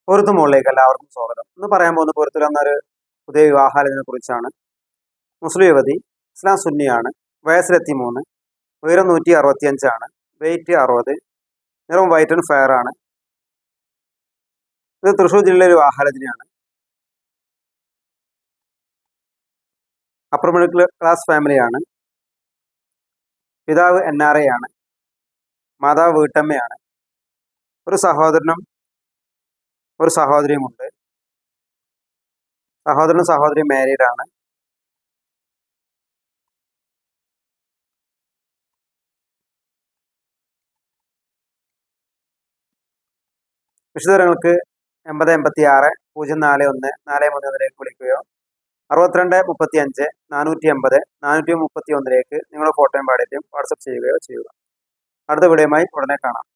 പൊരുത്തു മുകളിലേക്ക് എല്ലാവർക്കും സ്വാഗതം. ഇന്ന് പറയാൻ പോകുന്ന പൊരുത്തിൽ എന്നൊരു പുതിയ വിവാഹാലോചനയെ കുറിച്ചാണ്. മുസ്ലിം യുവതി, ഇസ്ലാം സുന്നിയാണ്, വയസ്സിലെത്തി 3, ഉയരം 165, വെയിറ്റ് 60, നിറം വൈറ്റ് ആൻഡ് ഫെയർ ആണ്. ഇത് തൃശ്ശൂർ ജില്ലയിലെ വിവാഹാലോചനയാണ്. അപ്പർ മിഡിൽ ക്ലാസ് ഫാമിലിയാണ്. പിതാവ് NRI ആണ്. മാതാവ് വീട്ടമ്മയാണ്. ഒരു സഹോദരനും ഒരു സഹോദരിയുമുണ്ട്. സഹോദരനും സഹോദരിയും മാരീഡ് ആണ്. വിശദവിവരങ്ങൾക്ക് 8086 041 431 വിളിക്കുകയോ 62 35 480 431 നിങ്ങളുടെ ഫോട്ടോയും പാടിയും വാട്സപ്പ് ചെയ്യുകയോ ചെയ്യുക. അടുത്ത വീഡിയോയുമായി ഉടനെ കാണാം.